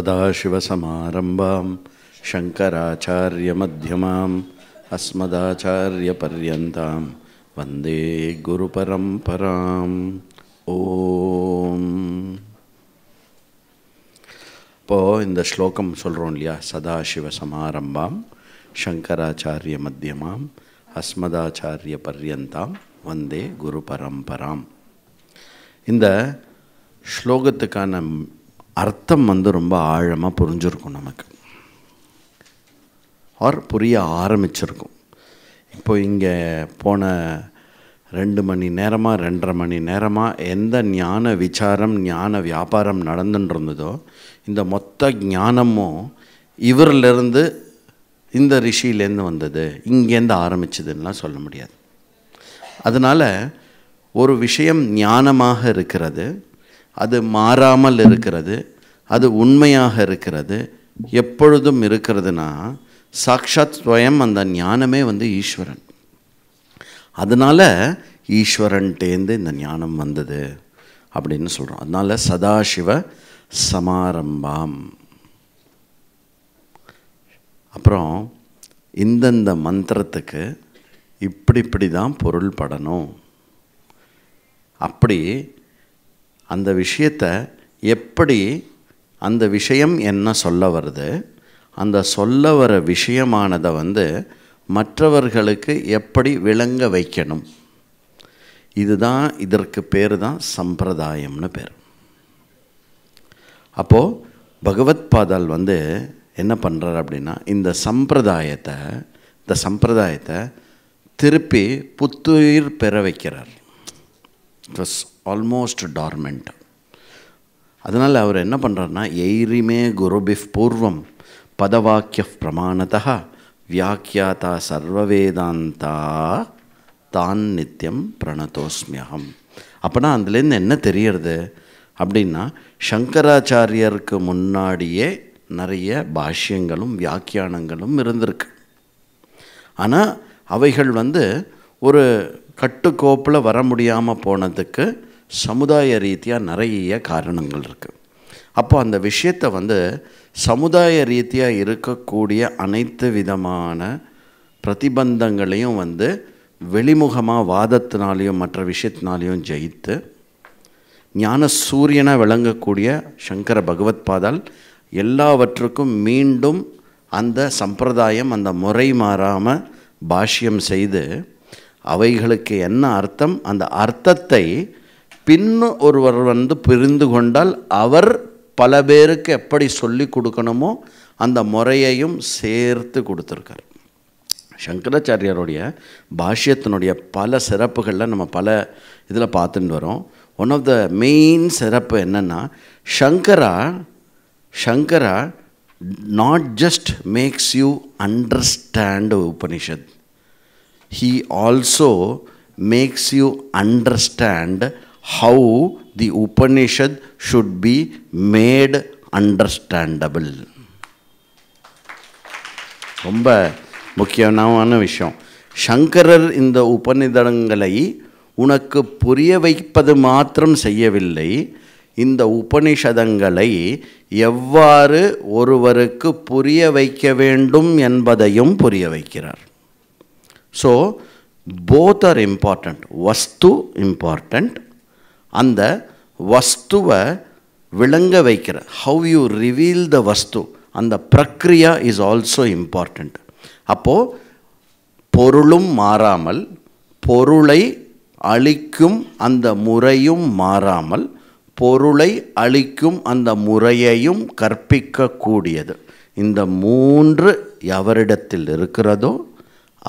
सदाशिवसमारम्भां शङ्कराचार्यमध्यमाम् अस्मदाचार्यपर्यन्तां वन्दे गुरुपरम्पराम्. ஓம். இப்போது இந்த ஸ்லோகம் சொல்கிறோம் இல்லையா, சதாசிவ சமாரம்பாம் சங்கராச்சாரிய மத்தியமாம் அஸ்மதாச்சாரிய பர்யந்தாம் வந்தே குரு பரம்பராம். இந்த ஸ்லோகத்துக்கான அர்த்தம் ரொம்ப ஆழமாக புரிஞ்சிருக்கும் நமக்கு, ஆர் புரிய ஆரம்பிச்சிருக்கும். இப்போ இங்கே போன 2 மணி நேரமாக 2.5 மணி நேரமாக எந்த ஞான விசாரம் ஞான வியாபாரம் நடந்துட்டு இருந்ததோ, இந்த மொத்த ஞானமும் இவரிலிருந்து இந்த ரிஷியிலேருந்து வந்தது, இங்கேருந்து ஆரம்பிச்சதுன்னெலாம் சொல்ல முடியாது. அதனால் ஒரு விஷயம் ஞானமாக இருக்கிறது, அது மாறாமல் இருக்கிறது, அது உண்மையாக இருக்கிறது, எப்பொழுதும் இருக்கிறதுனா சாக்ஷாத் ஸ்வயம் அந்த ஞானமே ஈஸ்வரன். அதனால் ஈஸ்வரன்டேந்து இந்த ஞானம் வந்தது அப்படின்னு சொல்கிறோம். அதனால் சதாசிவ சமாரம்பாம். அப்புறம் இந்தந்த மந்திரத்துக்கு இப்படி தான் பொருள் படணும், அப்படி அந்த விஷயத்தை எப்படி, அந்த விஷயம் என்ன சொல்ல வருது, அந்த சொல்ல வர விஷயமானதை மற்றவர்களுக்கு எப்படி விளங்க வைக்கணும், இதுதான், இதற்கு பேர் தான் சம்பிரதாயம்னு பேர். அப்போது பகவத் பாதால் என்ன பண்ணுறார் அப்படின்னா, இந்த சம்பிரதாயத்தை திருப்பி புத்துயிர் பெற வைக்கிறார். It was almost torment. அதனால் அவர் என்ன பண்ணுறாருன்னா, எய்ரிமே குருபிஃப் பூர்வம் பதவாக்கிய பிரமாணதா வியாக்கியாதா சர்வவேதாந்தா தான் நித்தியம் பிரணதோஸ்மியகம். அப்போனா அதுலேருந்து என்ன தெரியறது அப்படின்னா, சங்கராச்சாரியருக்கு முன்னாடியே நிறைய பாஷ்யங்களும் வியாக்கியானங்களும் இருந்திருக்கு. ஆனால் அவைகள் ஒரு கட்டுக்கோப்பில் வர முடியாமல் போனதுக்கு சமுதாய ரீதியாக நிறைய காரணங்கள் இருக்குது. அப்போ அந்த விஷயத்தை சமுதாய ரீதியாக இருக்கக்கூடிய அனைத்து விதமான பிரதிபந்தங்களையும் வெளிமுகமாக வாதத்தினாலேயும் மற்ற விஷயத்தினாலேயும் ஜெயித்து ஞான சூரியனை விளங்கக்கூடிய சங்கர பகவத் பாதால் எல்லாவற்றுக்கும் மீண்டும் அந்த சம்பிரதாயம், அந்த முறை மாறாமல் பாஷ்யம் செய்து அவைகளுக்கு என்ன அர்த்தம், அந்த அர்த்தத்தை பின்னும் ஒருவர் புரிந்து கொண்டால் அவர் பல பேருக்கு எப்படி சொல்லி கொடுக்கணுமோ அந்த முறையையும் சேர்த்து கொடுத்துருக்கார். சங்கராச்சாரியருடைய பாஷ்யத்தினுடைய பல சிறப்புகளில் நம்ம பல இதில் பார்த்துட்டு வரோம். ஒன் ஆஃப் த மெயின் சிறப்பு என்னென்னா, Shankara not just makes you understand Upanishad, he also makes you understand how the Upanishad should be made understandable. ரொம்ப முக்கியமான விஷயம். சங்கரர் இந்த உபநிடதங்களை உனக்கு புரிய வைப்பது மாத்திரம் செய்யவில்லை, இந்த உபனிஷதங்களை எவ்வாறு ஒருவருக்கு புரிய வைக்க வேண்டும் என்பதையும் புரிய வைக்கிறார். So both are important. வஸ்து இம்பார்ட்டண்ட், அந்த வஸ்துவை விளங்க வைக்கிற ஹவ் யூ ரிவீல் த வஸ்து, அந்த பிரக்ரியா இஸ் ஆல்சோ இம்பார்ட்டண்ட். அப்போது பொருளும் மாறாமல், பொருளை அளிக்கும் அந்த முறையும் மாறாமல், பொருளை அளிக்கும் அந்த முறையையும் கற்பிக்கக்கூடியது. இந்த 3 எவரிடத்தில் இருக்கிறதோ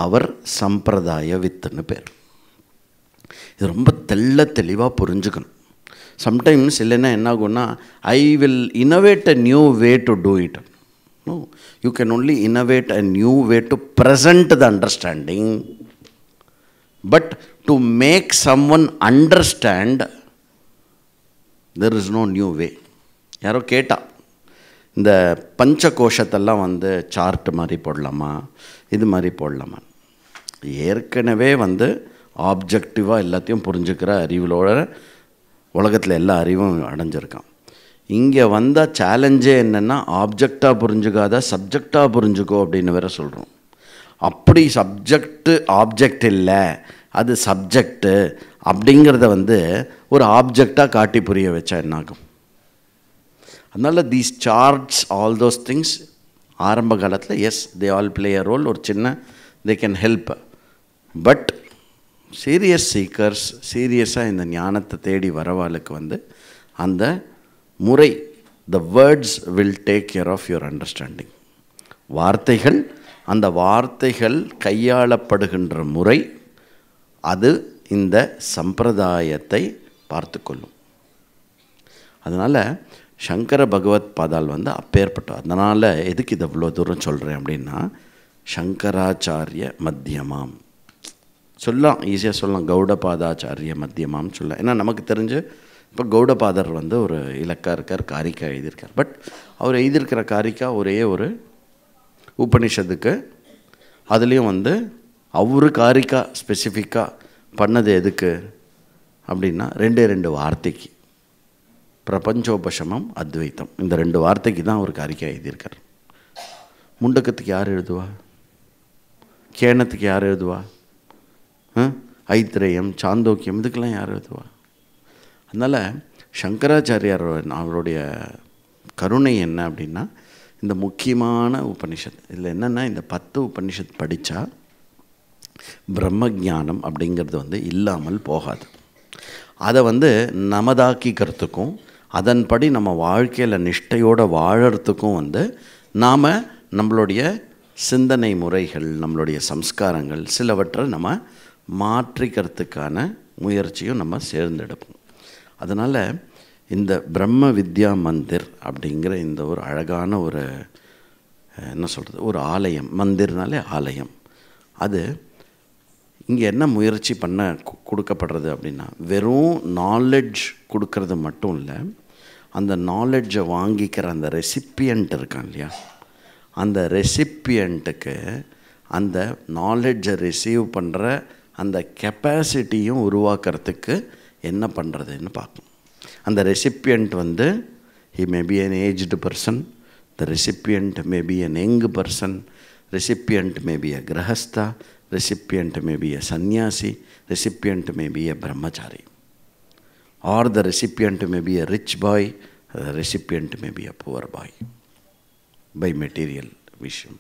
அவர் சம்பிரதாய வித்துன்னு பேர். இது ரொம்ப தெளிவாக புரிஞ்சுக்கணும். சம்டைம்ஸ் இல்லைன்னா என்ன ஆகும்னா, I will innovate a new way to do it. No, you can only innovate a new way to present the understanding. But to make someone understand, there is no new way. யாரோ கேட்டா, இந்த பஞ்ச கோஷத்தெல்லாம் chart மாதிரி போடலாமா, இது மாதிரி போடலாமா? ஏற்கனவே ஆப்ஜெக்டிவாக எல்லாத்தையும் புரிஞ்சுக்கிற அறிவிலோட உலகத்தில் எல்லா அறிவும் அடைஞ்சிருக்கான். இங்கே வந்தால் சேலஞ்சே என்னென்னா ஆப்ஜெக்டாக புரிஞ்சுக்காத சப்ஜெக்டாக புரிஞ்சுக்கோ அப்படின்னு வேற சொல்கிறோம். அப்படி ஆப்ஜெக்ட் இல்லை, அது சப்ஜெக்டு அப்படிங்கிறத ஒரு ஆப்ஜெக்டாக காட்டி புரிய வச்சா என்னாகும்? அதனால் these charts all those things ஆரம்ப காலத்தில் as they all play a role, ஒரு சின்ன they can help. But serious seekers, சீரியஸாக இந்த ஞானத்தை தேடி வரவாளுக்கு அந்த முறை, the words will take care of your understanding. வார்த்தைகள், அந்த வார்த்தைகள் கையாளப்படுகின்ற முறை, அது இந்த சம்பிரதாயத்தை பார்த்து கொள்ளும். அதனால் சங்கர பகவத் பாதால் அப்பேற்பட்டோம். அதனால் எதுக்கு இதை இவ்வளோ தூரம் சொல்கிறேன் அப்படின்னா, சங்கராச்சாரிய மத்தியமாம் சொல்லலாம், ஈஸியாக சொல்லலாம், கௌடபாதாச்சாரிய மத்தியமாம் சொல்லலாம். ஏன்னா நமக்கு தெரிஞ்சு இப்போ கௌடபாதர் ஒரு இலக்கா இருக்கார், காரிக்கா எழுதியிருக்கார். பட் அவர் எழுதியிருக்கிற காரிக்கா ஒரே ஒரு உபனிஷத்துக்கு. அதுலேயும் அவரு காரிக்கா ஸ்பெசிஃபிக்காக பண்ணது எதுக்கு அப்படின்னா, ரெண்டு வார்த்தைக்கு, பிரபஞ்சோபசமம் அத்வைத்தம், இந்த 2 வார்த்தைக்கு தான் அவர் காரிக்கா எழுதியிருக்கார். முண்டக்கத்துக்கு யார் எழுதுவா? கேணத்துக்கு யார் எழுதுவா? ஐத்திரேயம், சாந்தோக்கியம், இதுக்கெல்லாம் யார் எழுதுவா? அதனால் சங்கராச்சாரியார் அவருடைய கருணை என்ன அப்படின்னா, இந்த முக்கியமான உபனிஷத், இதில் என்னென்னா இந்த 10 உபனிஷத் படித்தா பிரம்மஜானம் அப்படிங்கிறது இல்லாமல் போகாது. அதை நமதாக்கிக்கிறதுக்கும் அதன்படி நம்ம வாழ்க்கையில் நிஷ்டையோடு வாழறதுக்கும் நாம் நம்மளுடைய சிந்தனை முறைகள், நம்மளுடைய சம்ஸ்காரங்கள் சிலவற்றை நம்ம மாற்றிக்கிறதுக்கான முயற்சியும் நம்ம சேர்ந்தெடுப்போம். அதனால் இந்த பிரம்ம வித்யா மந்திர் அப்படிங்கிற இந்த ஒரு அழகான ஒரு என்ன சொல்கிறது, ஒரு ஆலயம், மந்திர்னாலே ஆலயம், அது இங்கே என்ன முயற்சி பண்ண கொடுக்கப்படுறது அப்படின்னா, வெறும் நாலெட்ஜ் கொடுக்கறது மட்டும் இல்லை, அந்த நாலெட்ஜை வாங்கிக்கிற அந்த ரெசிப்பியன்ட் இருக்கான் இல்லையா, அந்த ரெசிப்பியண்ட்டுக்கு அந்த நாலெட்ஜை ரிசீவ் பண்ணுற அந்த கெப்பாசிட்டியும் உருவாக்குறதுக்கு என்ன பண்ணுறதுன்னு பார்க்கணும். அந்த ரெசிப்பியண்ட் he may be an aged person, the recipient may be an young person, recipient may be a grahastha, recipient may be a sannyasi, recipient may be a brahmachari, or the recipient may be a rich boy, the recipient may be a poor boy by material விஷயம்.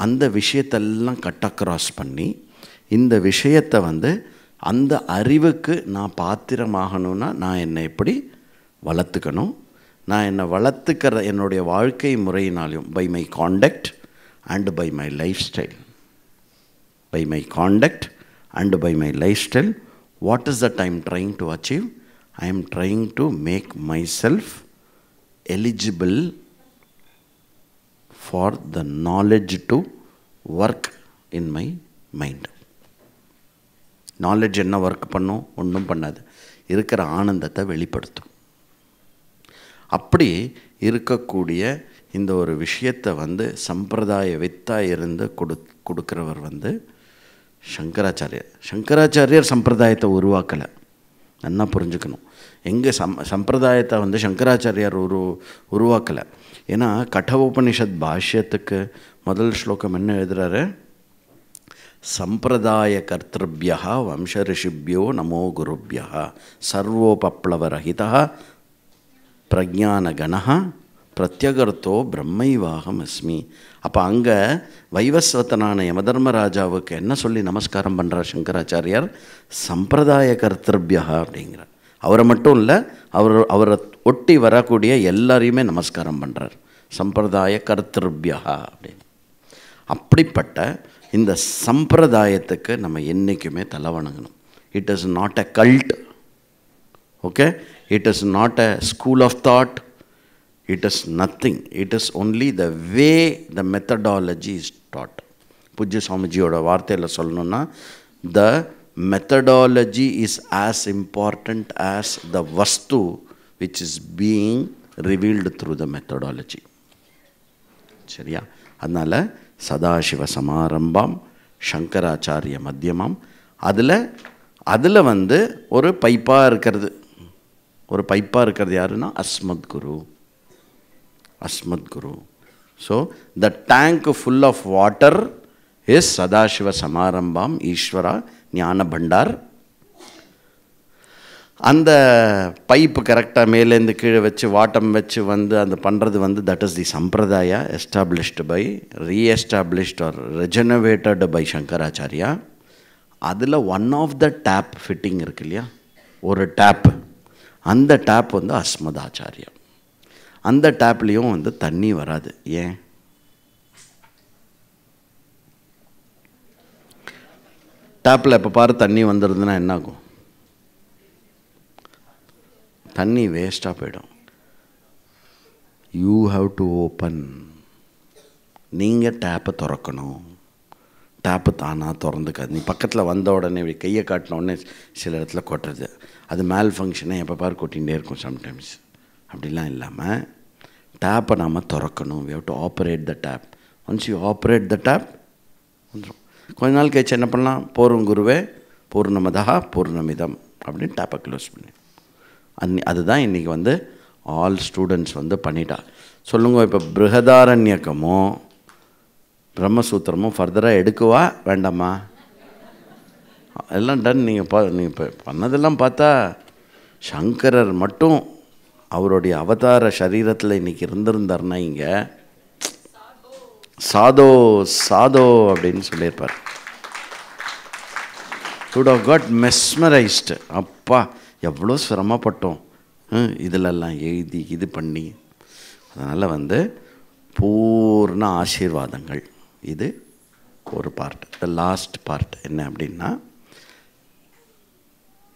அந்த விஷயத்தெல்லாம் cut across பண்ணி இந்த விஷயத்தை அந்த அறிவுக்கு நான் பாத்திரமாகணும்னா நான் என்னை எப்படி வளர்த்துக்கணும், நான் என்னை வளர்த்துக்கிற என்னுடைய வாழ்க்கை முறையினாலையும், by my conduct and by my lifestyle, by my conduct and by my lifestyle, what is that I am trying to achieve? I am trying to make myself eligible for the knowledge to work in my mind. knowledge என்ன work பண்ணும்? ஒன்றும் பண்ணாது, இருக்கிற ஆனந்தத்தை வெளிப்படுத்தும். அப்படி இருக்கக்கூடிய இந்த ஒரு விஷயத்தை சம்பிரதாய வித்தாக இருந்து கொடுக்குறவர் சங்கராச்சாரியர். சங்கராச்சாரியர் சம்பிரதாயத்தை உருவாக்கலை, நல்லா புரிஞ்சுக்கணும். எங்கே சம்பிரதாயத்தை சங்கராச்சாரியார் உருவாக்கலை. ஏன்னா கட்டோபனிஷத் பாஷ்யத்துக்கு முதல் ஸ்லோகம் என்ன எழுதுறாரு? சம்பிரதாய கர்த்திருபியா வம்ச ரிஷிபியோ நமோ குருபியா சர்வோபப்ளவரஹிதா பிரஜானகணா பிரத்யகர்த்தோ பிரம்மைவாகம் அஸ்மி. அப்போ அங்கே வைவஸ்வத்தனான யமதர்மராஜாவுக்கு என்ன சொல்லி நமஸ்காரம் பண்ணுறார் சங்கராச்சாரியார்? சம்பிரதாய கர்த்திருபியா அப்படிங்கிறார். அவரை மட்டும் இல்லை, அவரை ஒட்டி வரக்கூடிய எல்லாரையுமே நமஸ்காரம் பண்ணுறார், சம்பிரதாய கர்த்திருபியா அப்படின்னு. அப்படிப்பட்ட இந்த சம்பிரதாயத்துக்கு நம்ம என்றைக்குமே தலை வணங்கணும். It is not a cult, okay, it is not a school of thought, it is nothing, it is only the way the methodology is taught. பூஜ்ய சுவாமிஜியோட வார்த்தையில் சொல்லணும்னா, the methodology is as important as the vastu which is being revealed through the methodology. சரியா? அதனால் சதாசிவ சமாரம்பாம் சங்கராச்சாரிய மத்தியமாம், அதில் ஒரு பைப்பாக இருக்கிறது ஒரு பைப்பாக இருக்கிறது யாருன்னா அஸ்மத் குரு. அஸ்மத் குரு. So the tank full of water is சதாசிவ சமாரம்பாம் ஈஸ்வரா ஞான பண்டார். அந்த பைப்பு கரெக்டாக மேலேருந்து கீழே வச்சு வாட்டம் வச்சு வந்து அந்த பண்ணுறது வந்து that is the sampradaya established by reestablished or rejuvenated by Shankaracharya. அதில் one of the tap fitting இருக்கு இல்லையா, ஒரு டேப், அந்த டேப் வந்து அஸ்மதாச்சாரியா. அந்த டேப்லேயும் வந்து தண்ணி வராது. ஏன்? டேப்பில் எப்போ பாரு தண்ணி வந்துடுதுன்னா என்னாகும்? தண்ணி வேஸ்ட்டாக போயிடும். You have to open. நீங்கள் டேப்பை திறக்கணும். டேப்பு தானாக திறந்துக்காது. நீ பக்கத்தில் வந்த உடனே இப்படி கையை காட்டின உடனே சில இடத்துல கொட்டுறது, அது மேல் ஃபங்க்ஷனை எப்போ பாரு கொட்டிகிட்டே இருக்கும் சம்டைம்ஸ். அப்படிலாம் இல்லாமல் டேப்பை நாம் திறக்கணும். We have to operate the tape. Once you operate the tape வந்துடும். கொஞ்ச நாள் கழிச்சு என்ன பண்ணலாம்? போரும் குருவே பூர்ணமதா பூர்ணமிதம் அப்படின்னு டேப்பை க்ளோஸ் பண்ணி. அதுதான் இன்றைக்கி வந்து ஆல் ஸ்டூடெண்ட்ஸ் வந்து பண்ணிட்டா. சொல்லுங்க, இப்போ பிருகதாரண்யக்கமோ பிரம்மசூத்திரமும் ஃபர்தராக எடுக்கவா வேண்டாமா? எல்லாம் டன். நீங்கள் இப்போ பண்ணதெல்லாம் பார்த்தா சங்கரர் மட்டும் அவருடைய அவதார சரீரத்தில் இன்றைக்கி இருந்திருந்தார்னா இங்கே சாதோ சாதோ அப்படின்னு சொல்லியிருப்பார். would have got mesmerized. அப்பா எவ்வளோ சிரமப்பட்டோம் இதிலெல்லாம் எழுதி இது பண்ணி. அதனால் வந்து பூர்ண ஆசீர்வாதங்கள். இது ஒரு பார்ட். த லாஸ்ட் பார்ட் என்ன அப்படின்னா,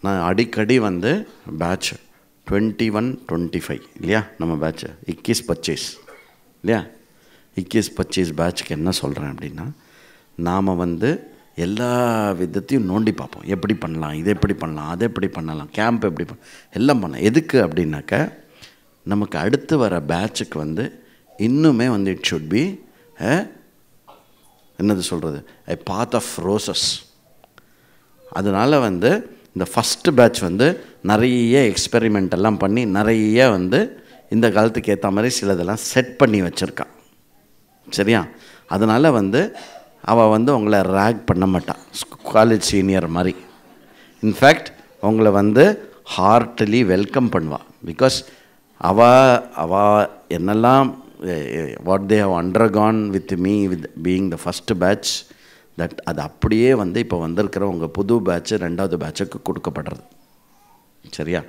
நான் அடிக்கடி வந்து பேட்ச் 21-25 இல்லையா, நம்ம பேட்ச் 21-25 இல்லையா, 21-25 பேட்சுக்கு என்ன சொல்கிறேன் அப்படின்னா, நாம் வந்து எல்லா விதத்தையும் நோண்டி பார்ப்போம். எப்படி பண்ணலாம், இது எப்படி பண்ணலாம், அதை எப்படி பண்ணலாம், கேம்ப் எப்படி எல்லாம் பண்ணலாம். எதுக்கு அப்படின்னாக்க, நமக்கு அடுத்து வர பேட்சுக்கு வந்து இன்னுமே வந்து இட் ஷுட் பி என்னது சொல்கிறது, a path of roses. அதனால் வந்து இந்த ஃபஸ்ட்டு பேட்ச் வந்து நிறைய எக்ஸ்பெரிமெண்ட் எல்லாம் பண்ணி நிறைய வந்து இந்த காலத்துக்கு ஏற்ற மாதிரி சிலதெல்லாம் செட் பண்ணி வச்சுருக்கான். சரியா? அதனால் வந்து அவள் வந்து உங்களை ரேக் பண்ண மாட்டான், காலேஜ் சீனியர் மாதிரி. இன்ஃபேக்ட் உங்களை வந்து ஹார்ட்லி வெல்கம் பண்ணுவாள். பிகாஸ் அவள் என்னெல்லாம் what they have undergone with me with being the first batch, that அது அப்படியே வந்து இப்போ வந்திருக்கிற உங்கள் புது பேட்ச்சு 2வது பேட்சுக்கு கொடுக்கப்படுறது. சரியா?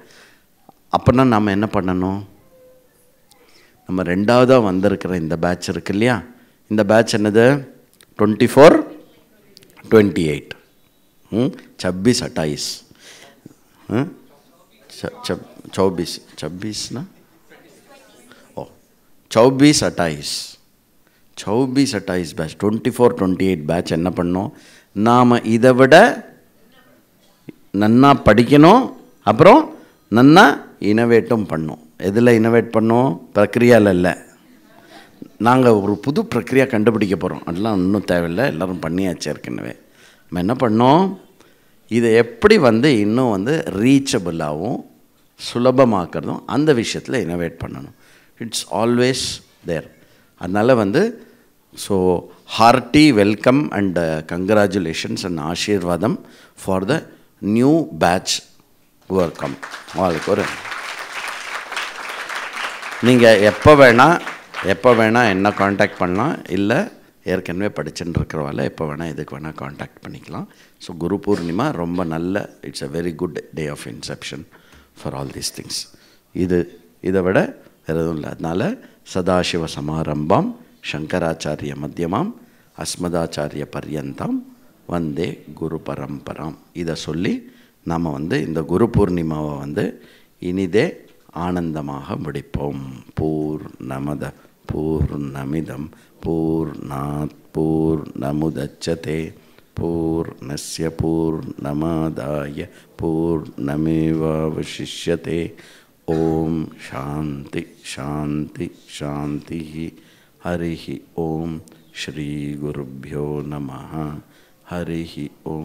அப்போனா நம்ம என்ன பண்ணணும்? நம்ம 2வதாக வந்திருக்கிற இந்த பேட்ச் இருக்கு இல்லையா, இந்த பேட்ச் என்னது 24-28 26-28 26 ஓ 24-28 பேட்ச் 24-28 பேட்ச் என்ன பண்ணோம்? நாம் இதை விட நன்னா படிக்கணும், அப்புறம் நன்னா இனோவேட்டும் பண்ணோம். எதில் இனோவேட் பண்ணோம்? பிரக்ரியாவில் இல்லை. நாங்கள் ஒரு புது பிரக்ரியா கண்டுபிடிக்க போகிறோம், அதெல்லாம் இன்னும் தேவையில்லை, எல்லோரும் பண்ணியாச்சு ஏற்கனவே. நம்ம என்ன பண்ணோம்? இதை எப்படி வந்து இன்னும் வந்து ரீச்சபிளாகவும் சுலபமாக்கிறதும் அந்த விஷயத்தில் இனோவேட் பண்ணணும். It's always there. அதனால் வந்து so hearty welcome and congratulations and ashirvadam for the new batch who are come. அவளுக்கு ஒரு நீங்கள் எப்போ வேணால் என்ன காண்டாக்ட் பண்ணலாம், இல்லை ஏற்கனவே படிச்சுட்டு இருக்கிறவால எப்போ வேணால் எதுக்கு வேணால் காண்டாக்ட் பண்ணிக்கலாம். ஸோ குரு பூர்ணிமா ரொம்ப நல்ல, it's a very good day of inception for all these things. இதை விட வேறு எதுவும் இல்லை. அதனால் சதாசிவ சமாரம்பாம் சங்கராச்சாரிய மத்தியமாம் அஸ்மதாச்சாரிய பர்யந்தாம் வந்தே குரு பரம்பராம். இதை சொல்லி நாம் வந்து இந்த குரு பூர்ணிமாவை வந்து இனிதே ஆனந்தமாக முடிப்போம். பூர்ணமத பூர்ணமிதம் பூர்ணாத் பூர்ணமுதச்யதே பூர்ணஸ்ய பூர்ணமாதாய பூர்ணமேவாவசிஷ்யதே. ஓம் சாந்தி சாந்தி சாந்தி. ஹரி ஓம். ஸ்ரீ குருभ्यो நமः. ஹரி ஓம்.